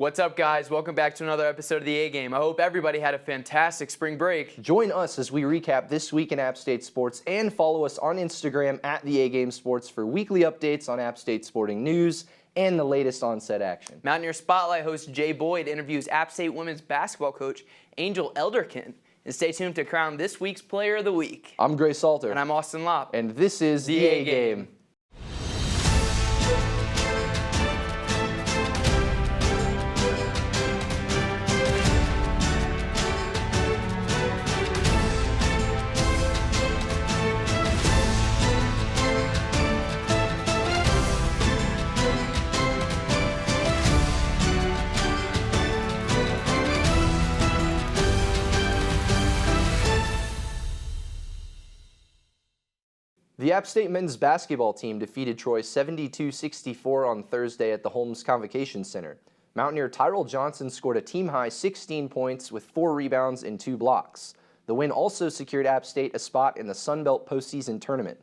What's up, guys? Welcome back to another episode of the A-Game. I hope everybody had a fantastic spring break. Join us as we recap this week in App State sports and follow us on Instagram at the A-Game Sports for weekly updates on App State sporting news and the latest on-set action. Mountaineer Spotlight host Jay Boyd interviews App State women's basketball coach Angel Elderkin. And stay tuned to crown this week's Player of the Week. I'm Gray Salter. And I'm Austin Lopp. And this is the A-Game. The App State men's basketball team defeated Troy 72-64 on Thursday at the Holmes Convocation Center. Mountaineer Tyrell Johnson scored a team-high 16 points with 4 rebounds and 2 blocks. The win also secured App State a spot in the Sun Belt postseason tournament.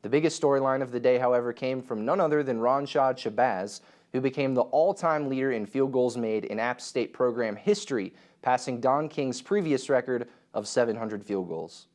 The biggest storyline of the day, however, came from none other than Ronshad Shabazz, who became the all-time leader in field goals made in App State program history, passing Don King's previous record of 700 field goals.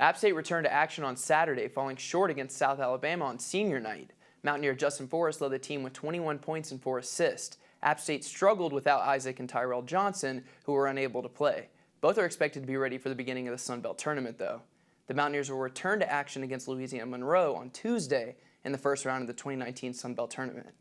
App State returned to action on Saturday, falling short against South Alabama on senior night. Mountaineer Justin Forrest led the team with 21 points and 4 assists. App State struggled without Isaac and Tyrell Johnson, who were unable to play. Both are expected to be ready for the beginning of the Sun Belt tournament, though. The Mountaineers will return to action against Louisiana Monroe on Tuesday in the first round of the 2019 Sun Belt tournament.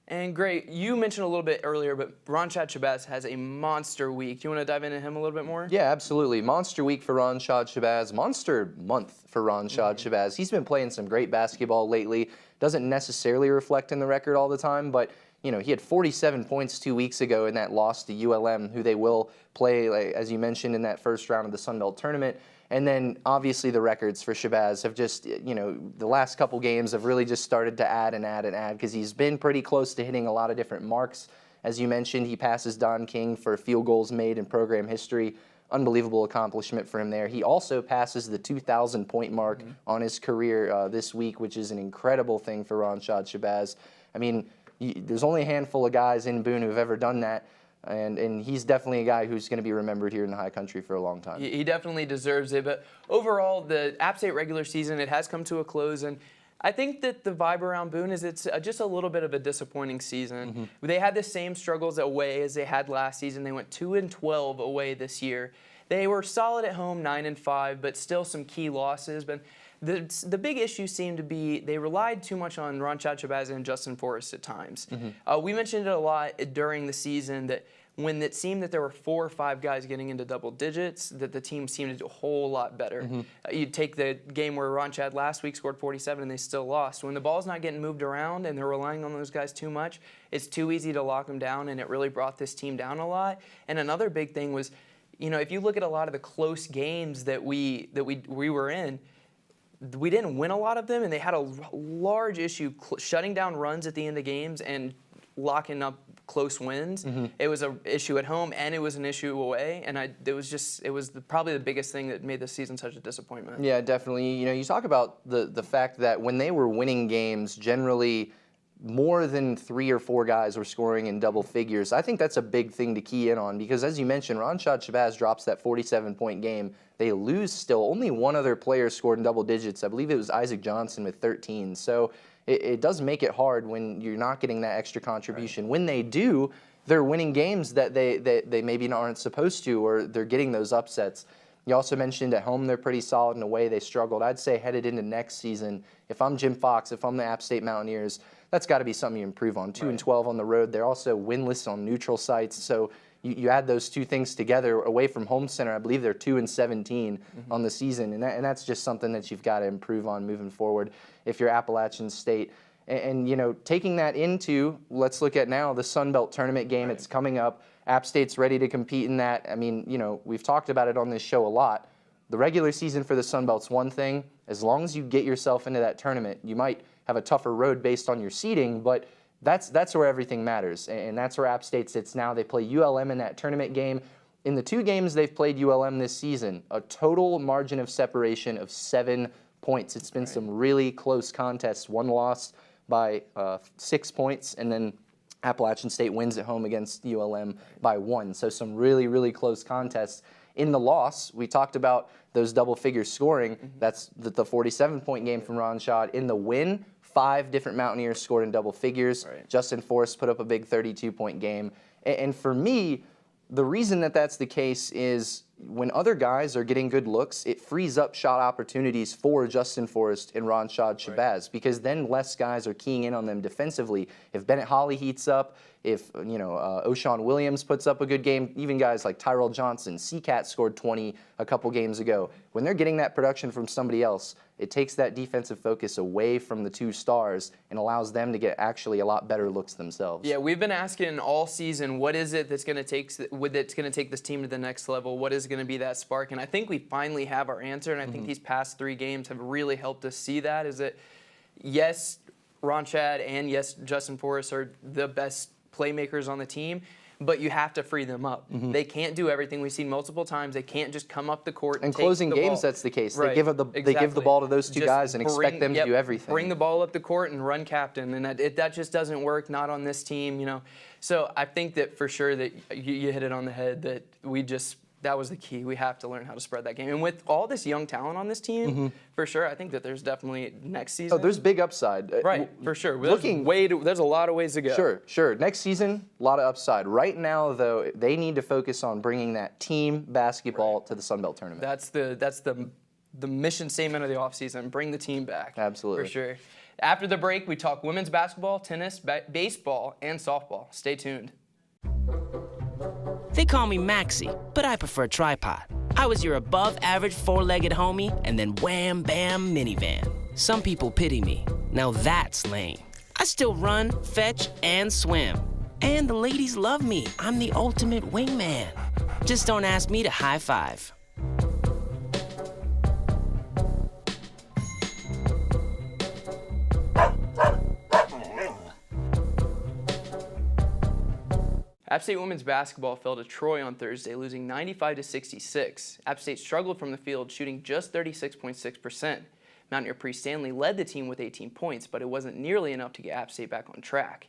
And Gray, you mentioned a little bit earlier, but Ronshad Shabazz has a monster week. Do you want to dive into him a little bit more? Yeah, absolutely. Monster week for Ronshad Shabazz. Monster month for Ronshad Shabazz. He's been playing some great basketball lately. Doesn't necessarily reflect in the record all the time, but you know, he had 47 points 2 weeks ago in that loss to ULM, who they will play, like, as you mentioned, in that first round of the Sun Belt tournament. And then, obviously, the records for Shabazz have just, you know, the last couple games have really just started to add and add and add because he's been pretty close to hitting a lot of different marks. As you mentioned, he passes Don King for field goals made in program history. Unbelievable accomplishment for him there. He also passes the 2,000-point mark on his career this week, which is an incredible thing for Ronshad Shabazz. I mean, there's only a handful of guys in Boone who have ever done that. And he's definitely a guy who's going to be remembered here in the high country for a long time. He definitely deserves it. But overall, the App State regular season, it has come to a close. And I think that the vibe around Boone is it's just a little bit of a disappointing season. They had the same struggles away as they had last season. They went 2-12 away this year. They were solid at home, 9-5, but still some key losses. But the big issue seemed to be they relied too much on Ronshad Shabazz and Justin Forrest at times. We mentioned it a lot during the season that when it seemed that there were 4 or 5 guys getting into double digits, that the team seemed to do a whole lot better. You'd take the game where Ronshad last week scored 47 and they still lost. When the ball's not getting moved around and they're relying on those guys too much, it's too easy to lock them down, and it really brought this team down a lot. And another big thing was, you know, if you look at a lot of the close games that we were in, we didn't win a lot of them, and they had a large issue shutting down runs at the end of games and locking up close wins. It was an issue at home, and it was an issue away, and it was probably the biggest thing that made this season such a disappointment. Yeah, definitely. You know, you talk about the fact that when they were winning games, generally more than 3 or 4 guys were scoring in double figures. I think that's a big thing to key in on because, as you mentioned, Ronshad Shabazz drops that 47-point game. They lose still. Only one other player scored in double digits. I believe it was Isaac Johnson with 13. So it does make it hard when you're not getting that extra contribution. Right. When they do, they're winning games that they maybe aren't supposed to, or they're getting those upsets. You also mentioned at home they're pretty solid. In a way they struggled. I'd say headed into next season, if I'm Jim Fox, if I'm the App State Mountaineers, that's got to be something you improve on. 2-12 on the road. They're also winless on neutral sites. So you add those two things together away from home center. I believe they're 2-17 on the season, and that's just something that you've got to improve on moving forward if you're Appalachian State. And you know, taking that into, let's look at now the Sun Belt tournament game. It's coming up. App State's ready to compete in that. I mean, you know, we've talked about it on this show a lot. The regular season for the Sun Belt's one thing. As long as you get yourself into that tournament, you might have a tougher road based on your seeding, but that's where everything matters, and that's where App State sits now. They play ULM in that tournament game. In the 2 games they've played ULM this season, a total margin of separation of 7 points. It's been some really close contests. One loss by 6 points, and then Appalachian State wins at home against ULM by 1. So some really, really close contests. In the loss, we talked about those double-figure scoring. That's the 47-point game from Ron Schad. In the win, 5 different Mountaineers scored in double figures. Right. Justin Forrest put up a big 32-point game. And for me, the reason that that's the case is when other guys are getting good looks, it frees up shot opportunities for Justin Forrest and Ron Shabazz, because then less guys are keying in on them defensively. If Bennett Hawley heats up, if O'Shawn Williams puts up a good game, even guys like Tyrell Johnson, Seacat scored 20 a couple games ago. When they're getting that production from somebody else, it takes that defensive focus away from the 2 stars and allows them to get actually a lot better looks themselves. Yeah, we've been asking all season, what is it that's going to take this team to the next level? What is going to be that spark? And I think we finally have our answer, and I think these past 3 games have really helped us see that. Is that, yes, Ron Schad and yes, Justin Forrest are the best playmakers on the team, but you have to free them up. They can't do everything. We've seen multiple times. They can't just come up the court and take closing the games, ball. that's the case. Right. They give the ball to those 2 Just guys and expect them to do everything. Bring the ball up the court and run captain, and that just doesn't work. Not on this team, So I think that for sure that you hit it on the head. That was the key. We have to learn how to spread that game. And with all this young talent on this team, for sure, I think that there's definitely next season. Oh, there's big upside. Right, for sure. There's a lot of ways to go. Sure. Next season, a lot of upside. Right now, though, they need to focus on bringing that team basketball to the Sun Belt tournament. That's the mission statement of the offseason. Bring the team back. Absolutely. For sure. After the break, we talk women's basketball, tennis, baseball, and softball. Stay tuned. They call me Maxie, but I prefer tripod. I was your above-average 4-legged homie, and then wham, bam, minivan. Some people pity me. Now that's lame. I still run, fetch, and swim. And the ladies love me. I'm the ultimate wingman. Just don't ask me to high five. App State women's basketball fell to Troy on Thursday, losing 95-66. App State struggled from the field, shooting just 36.6%. Mountaineer Pre-Stanley led the team with 18 points, but it wasn't nearly enough to get App State back on track.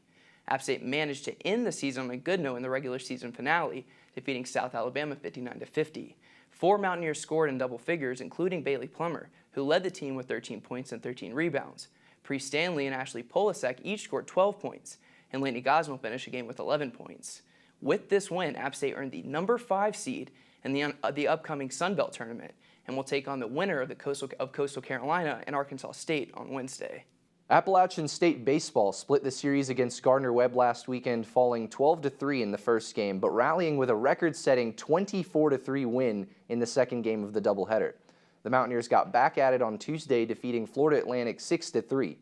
App State managed to end the season on a good note in the regular season finale, defeating South Alabama 59-50. 4 Mountaineers scored in double figures, including Bailey Plummer, who led the team with 13 points and 13 rebounds. Pre-Stanley and Ashley Polasek each scored 12 points, and Lainey Gosnell finished the game with 11 points. With this win, App State earned the number 5 seed in the upcoming Sun Belt tournament and will take on the winner of Coastal Carolina and Arkansas State on Wednesday. Appalachian State baseball split the series against Gardner-Webb last weekend, falling 12-3 in the first game, but rallying with a record-setting 24-3 win in the second game of the doubleheader. The Mountaineers got back at it on Tuesday, defeating Florida Atlantic 6-3.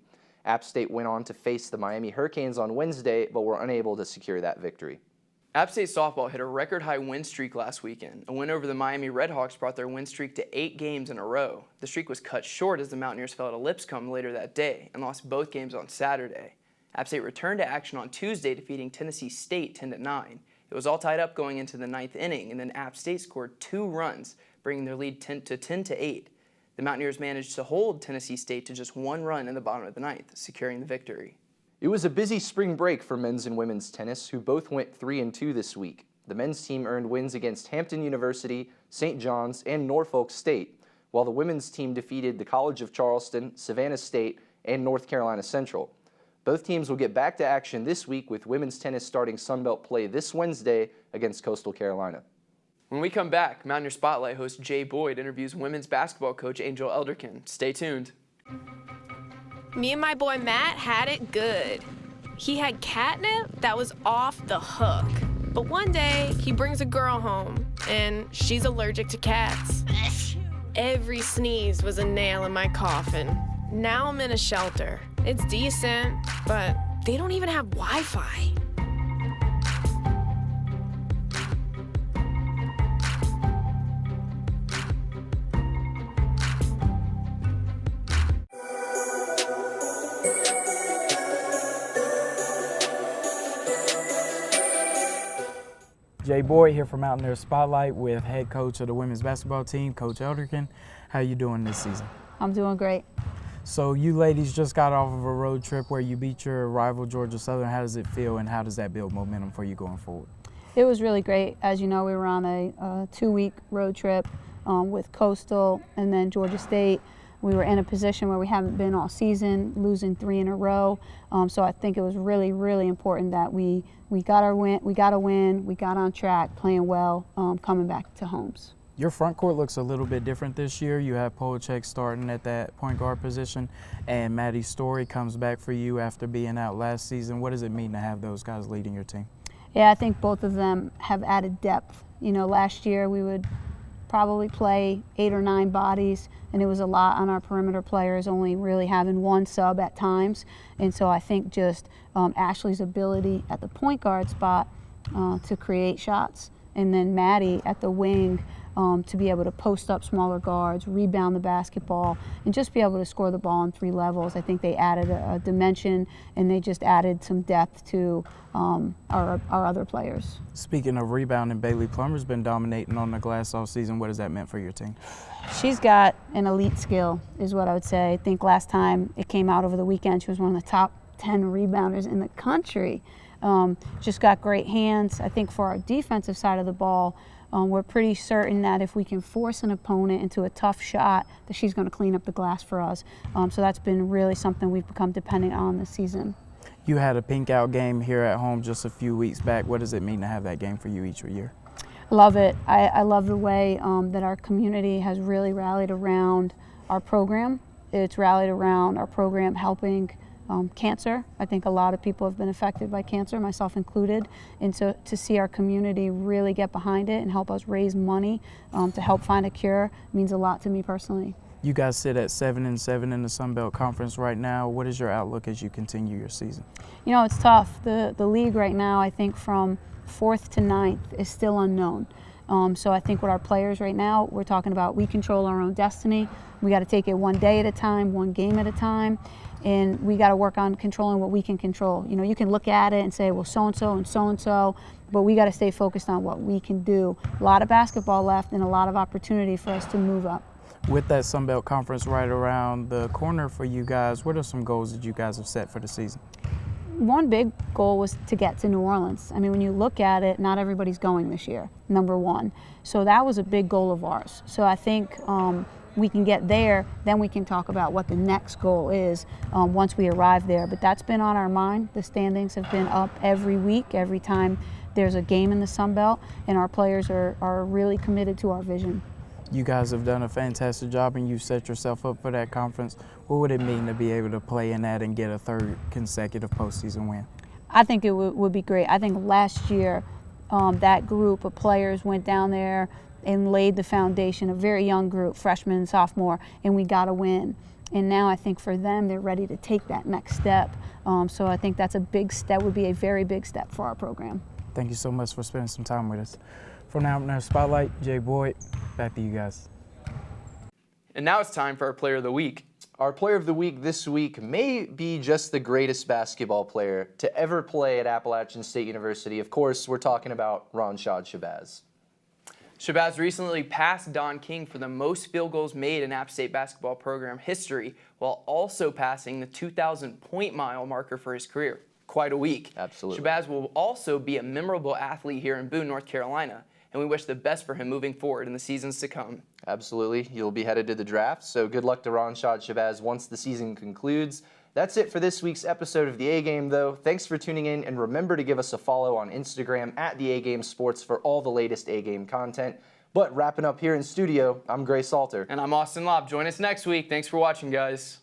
App State went on to face the Miami Hurricanes on Wednesday, but were unable to secure that victory. App State softball hit a record-high win streak last weekend. A win over the Miami Redhawks brought their win streak to 8 games in a row. The streak was cut short as the Mountaineers fell to Lipscomb later that day and lost both games on Saturday. App State returned to action on Tuesday, defeating Tennessee State 10-9. It was all tied up going into the 9th inning, and then App State scored 2 runs, bringing their lead to 10-8. The Mountaineers managed to hold Tennessee State to just 1 run in the bottom of the 9th, securing the victory. It was a busy spring break for men's and women's tennis, who both went 3-2 this week. The men's team earned wins against Hampton University, St. John's, and Norfolk State, while the women's team defeated the College of Charleston, Savannah State, and North Carolina Central. Both teams will get back to action this week, with women's tennis starting Sun Belt play this Wednesday against Coastal Carolina. When we come back, Mountaineer Spotlight host Jay Boyd interviews women's basketball coach Angel Elderkin. Stay tuned. Me and my boy Matt had it good. He had catnip that was off the hook. But one day, he brings a girl home, and she's allergic to cats. Every sneeze was a nail in my coffin. Now I'm in a shelter. It's decent, but they don't even have Wi-Fi. Jay Boyd here for Mountaineer Spotlight with head coach of the women's basketball team, Coach Elderkin. How you doing this season? I'm doing great. So you ladies just got off of a road trip where you beat your rival Georgia Southern. How does it feel, and how does that build momentum for you going forward? It was really great. As you know, we were on a 2-week road trip with Coastal and then Georgia State. We were in a position where we haven't been all season, losing 3 in a row. So I think it was really, really important that we got our win. We got a win. We got on track, playing well, coming back to homes. Your front court looks a little bit different this year. You have Polachek starting at that point guard position, and Maddie Story comes back for you after being out last season. What does it mean to have those guys leading your team? Yeah, I think both of them have added depth. You know, last year we would probably play 8 or 9 bodies, and it was a lot on our perimeter players, only really having 1 sub at times. And so I think just Ashley's ability at the point guard spot to create shots, and then Maddie at the wing to be able to post up smaller guards, rebound the basketball, and just be able to score the ball on 3 levels. I think they added a dimension, and they just added some depth to our other players. Speaking of rebounding, Bailey Plummer's been dominating on the glass all season. What has that meant for your team? She's got an elite skill, is what I would say. I think last time it came out over the weekend, she was one of the top 10 rebounders in the country. Just got great hands. I think for our defensive side of the ball, we're pretty certain that if we can force an opponent into a tough shot, that she's going to clean up the glass for us. So that's been really something we've become dependent on this season. You had a pink out game here at home just a few weeks back. What does it mean to have that game for you each year? Love it. I love the way that our community has really rallied around our program. It's rallied around our program helping cancer. I think a lot of people have been affected by cancer, myself included, and so to see our community really get behind it and help us raise money to help find a cure means a lot to me personally. You guys sit at 7-7 in the Sun Belt Conference right now. What is your outlook as you continue your season? You know, it's tough. The league right now, I think from 4th to 9th is still unknown. So I think with our players right now, we're talking about we control our own destiny. We got to take it one day at a time, one game at a time. And we got to work on controlling what we can control. You know, you can look at it and say, well, so-and-so and so-and-so, but we got to stay focused on what we can do. A lot of basketball left and a lot of opportunity for us to move up. With that Sun Belt Conference right around the corner for you guys, what are some goals that you guys have set for the season? One big goal was to get to New Orleans. I mean, when you look at it, not everybody's going this year, number one. So that was a big goal of ours. So I think we can get there, then we can talk about what the next goal is once we arrive there. But that's been on our mind. The standings have been up every week, every time there's a game in the Sun Belt, and our players are really committed to our vision. You guys have done a fantastic job, and you set yourself up for that conference. What would it mean to be able to play in that and get a 3rd consecutive postseason win? I think it would be great. I think last year that group of players went down there and laid the foundation, a very young group, freshman and sophomore, and we got a win. And now I think for them, they're ready to take that next step. So I think that's a big step, would be a very big step for our program. Thank you so much for spending some time with us. For now, Mountaineer Spotlight, Jay Boyd, back to you guys. And now it's time for our Player of the Week. Our player of the week this week may be just the greatest basketball player to ever play at Appalachian State University. Of course, we're talking about Ronshad Shabazz. Shabazz recently passed Don King for the most field goals made in App State basketball program history, while also passing the 2,000-point mile marker for his career. Quite a week. Absolutely. Shabazz will also be a memorable athlete here in Boone, North Carolina, and we wish the best for him moving forward in the seasons to come. Absolutely. You'll be headed to the draft, so good luck to Ronshad Shabazz once the season concludes. That's it for this week's episode of The A-Game, though. Thanks for tuning in, and remember to give us a follow on Instagram at The A-Game Sports for all the latest A-Game content. But wrapping up here in studio, I'm Gray Salter. And I'm Austin Lobb. Join us next week. Thanks for watching, guys.